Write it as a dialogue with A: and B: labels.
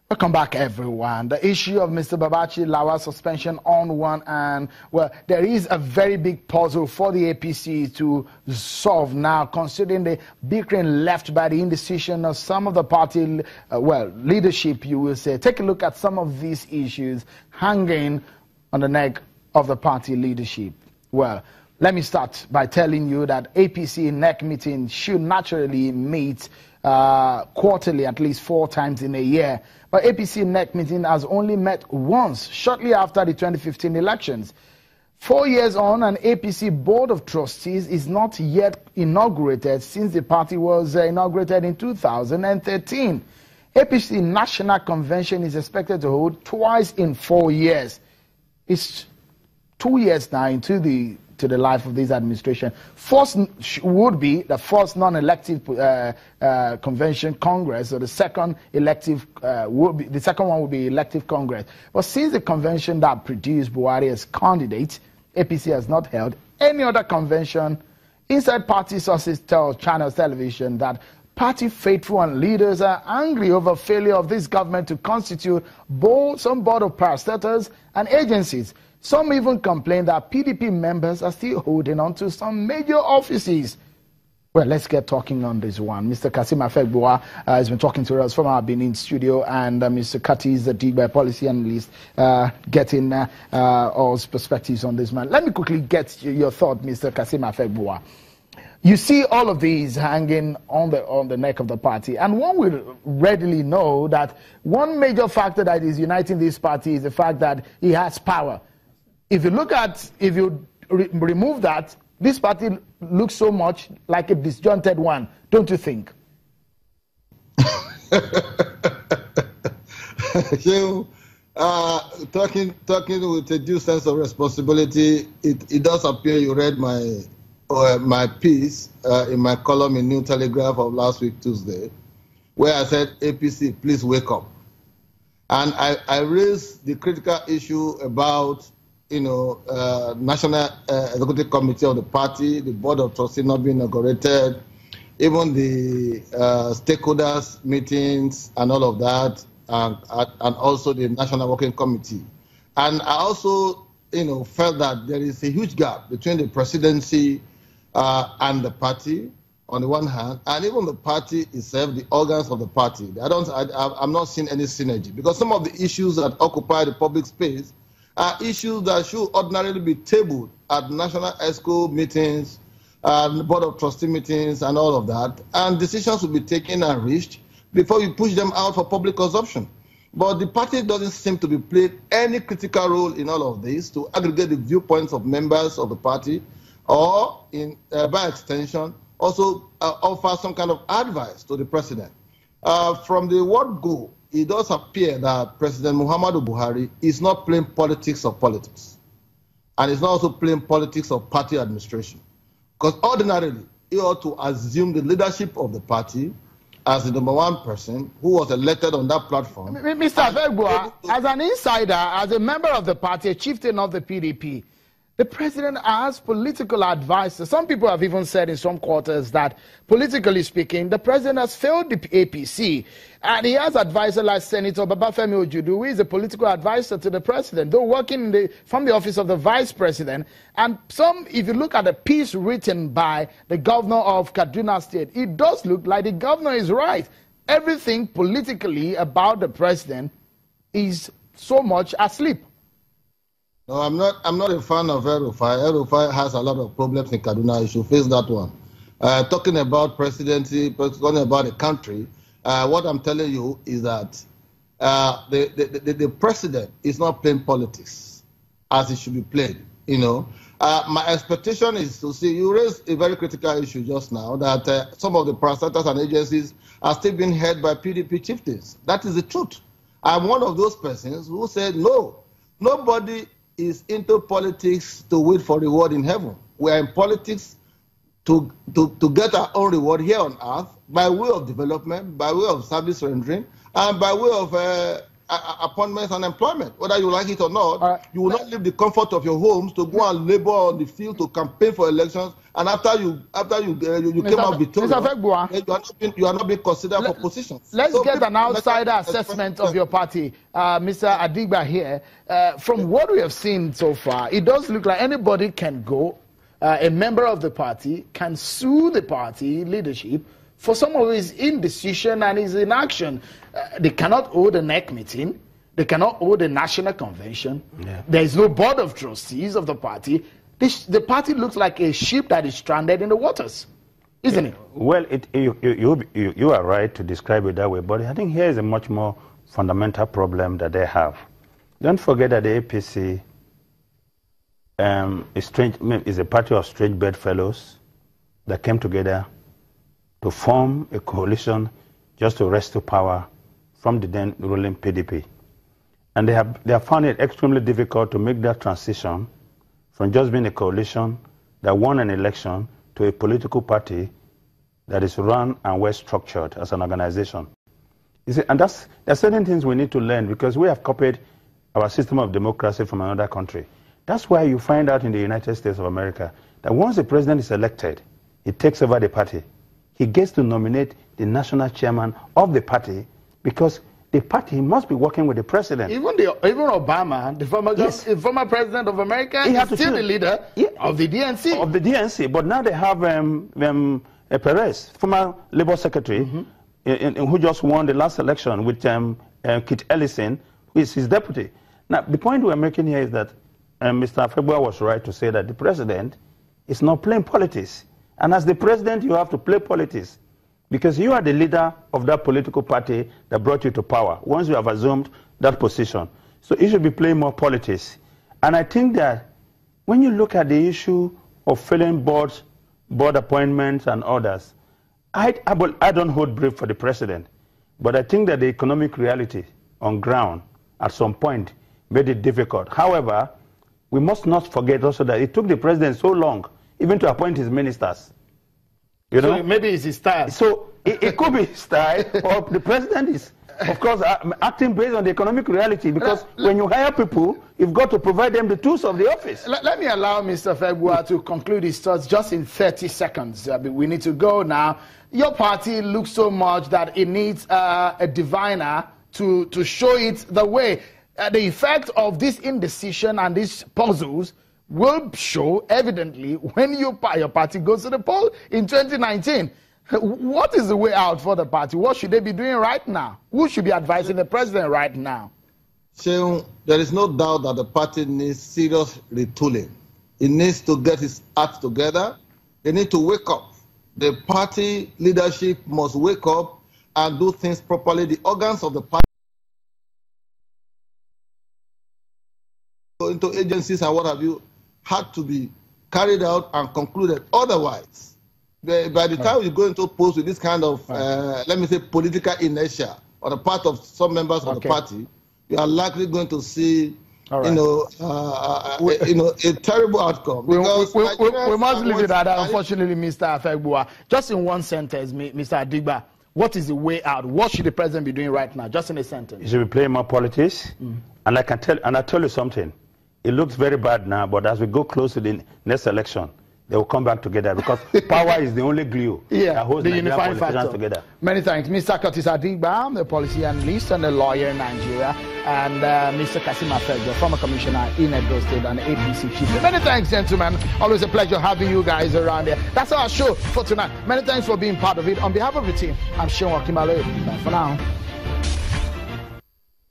A: Welcome back, everyone. The issue of Mr. Babachi Lawa's suspension on one, and well, there is a very big puzzle for the APC to solve now, considering the bickering left by the indecision of some of the party, leadership, you will say. Take a look at some of these issues hanging on the neck of the party leadership. Well, let me start by telling you that APC NEC meeting should naturally meet quarterly, at least 4 times in a year. But APC NEC meeting has only met once, shortly after the 2015 elections. 4 years on, an APC Board of Trustees is not yet inaugurated since the party was inaugurated in 2013. APC National Convention is expected to hold twice in 4 years. It's 2 years now into the life of this administration. First would be the first non-elective convention congress, or the second elective the second one would be elective congress. But since the convention that produced Buhari as candidate, APC has not held any other convention. Inside party sources tell Channels Television that party faithful and leaders are angry over failure of this government to constitute some board of parastatals and agencies. Some even complain that PDP members are still holding on to some major offices. Well, let's get talking on this one. Mr. Kasim Afegbua has been talking to us from our Benin studio, and Mr. Kati is the DBI policy analyst, getting all perspectives on this man. Let me quickly get your thought, Mr. Kasim Afegbua. You see all of these hanging on the neck of the party, and one will readily know that one major factor that is uniting this party is the fact that he has power. If you remove that, this party looks so much like a disjointed one, don't you think?
B: So, talking with a due sense of responsibility, it does appear you read my piece in my column in New Telegraph of last week, Tuesday, where I said, APC, please wake up. And I raised the critical issue about National Executive Committee of the party, the Board of Trustees not being inaugurated, even the stakeholders meetings and all of that, and also the National Working Committee. And I also, felt that there is a huge gap between the presidency and the party on the one hand, and even the party itself, the organs of the party. I'm not seeing any synergy, because some of the issues that occupy the public space are issues that should ordinarily be tabled at National ESCO meetings, Board of Trustee meetings, and all of that, and decisions will be taken and reached before you push them out for public consumption. But the party doesn't seem to be playing any critical role in all of this to aggregate the viewpoints of members of the party, or, by extension, also offer some kind of advice to the president. From the word go, it does appear that President Muhammadu Buhari is not playing politics of politics. And is not also playing politics of party administration. Because ordinarily, he ought to assume the leadership of the party as the #1 person who was elected on that platform.
A: Mr. Afegbua, as an insider, as a member of the party, a chieftain of the PDP, the president has political advisors. Some people have even said in some quarters that, politically speaking, the president has failed the APC. And he has advisors like Senator Babafemi Ojudu, who is a political advisor to the president, though working from the office of the vice president. And if you look at the piece written by the governor of Kaduna State, it does look like the governor is right. Everything politically about the president is so much asleep.
B: No, I'm not a fan of El-Rufai. El-Rufai has a lot of problems in Kaduna. You should face that one. Talking about presidency, talking about the country, what I'm telling you is that the president is not playing politics as it should be played. My expectation is to see, you raised a very critical issue just now, that some of the parastatals and agencies are still being held by PDP chieftains. That is the truth. I'm one of those persons who said, no, nobody is into politics to wait for reward in heaven. We are in politics to get our own reward here on earth by way of development, by way of service rendering, and by way of appointments and employment, whether you like it or not. You will not leave the comfort of your homes to go and labor on the field to campaign for elections, and after you came out victorious, you are not being considered for positions.
A: Let's get an outsider assessment of your party, Mr. Adigba here. From what we have seen so far, it does look like anybody can go. A member of the party can sue the party leadership for some of his indecision and his inaction. They cannot hold a NEC meeting. They cannot hold a national convention. Yeah. There is no board of trustees of the party. The party looks like a ship that is stranded in the waters, isn't it?
C: Well, you are right to describe it that way, but I think here is a much more fundamental problem that they have. Don't forget that the APC is a party of strange bedfellows that came together to form a coalition just to wrestle power from the then ruling PDP. And they have found it extremely difficult to make that transition from just being a coalition that won an election to a political party that is run and well structured as an organization. You see, and there are certain things we need to learn because we have copied our system of democracy from another country. That's why you find out in the United States of America that once the president is elected, he takes over the party. He gets to nominate the national chairman of the party because the party must be working with the president.
A: Even Obama, the former president of America, is still the leader of the DNC.
C: Of the DNC, but now they have Perez, former Labor Secretary, who just won the last election with Kit Ellison, who is his deputy. Now, the point we're making here is that Mr. Afegua was right to say that the president is not playing politics. And as the president, you have to play politics because you are the leader of that political party that brought you to power once you have assumed that position. So you should be playing more politics. And I think that when you look at the issue of filling board appointments and others, I don't hold brief for the president, but I think that the economic reality on ground at some point made it difficult. However, we must not forget also that it took the president so long even to appoint his ministers. You know?
A: So maybe it's his style.
C: So it could be his style, or the president is, of course, acting based on the economic reality because when you hire people, you've got to provide them the tools of the office.
A: Let me allow Mr. Fegua to conclude his thoughts just in 30 seconds. We need to go now. Your party looks so much that it needs a diviner to show it the way. The effect of this indecision and these puzzles will show evidently when your party goes to the poll in 2019. What is the way out for the party? What should they be doing right now? Who should be advising the president right now?
B: Seun, there is no doubt that the party needs serious retooling. It needs to get its act together. They need to wake up. The party leadership must wake up and do things properly. The organs of the party into agencies and what have you had to be carried out and concluded. Otherwise, by the time you go into polls with this kind of, let me say, political inertia on the part of some members of the party, you are likely going to see, a terrible outcome.
A: We must leave it at that, unfortunately, Mr. Afegua. Just in one sentence, Mr. Adigba, what is the way out? What should the president be doing right now? Just in a sentence.
C: He should be playing more politics. And I tell you something. It looks very bad now, but as we go close to the next election, they will come back together because power is the only glue that holds the unifying factor together.
A: Many thanks. Mr. Curtis Adigba, the policy analyst and a lawyer in Nigeria, and Mr. Kasim Afegua, former commissioner in Edo State and APC chief. Many thanks, gentlemen. Always a pleasure having you guys around here. That's our show for tonight. Many thanks for being part of it. On behalf of the team, I'm Seun Okimale. Bye for now.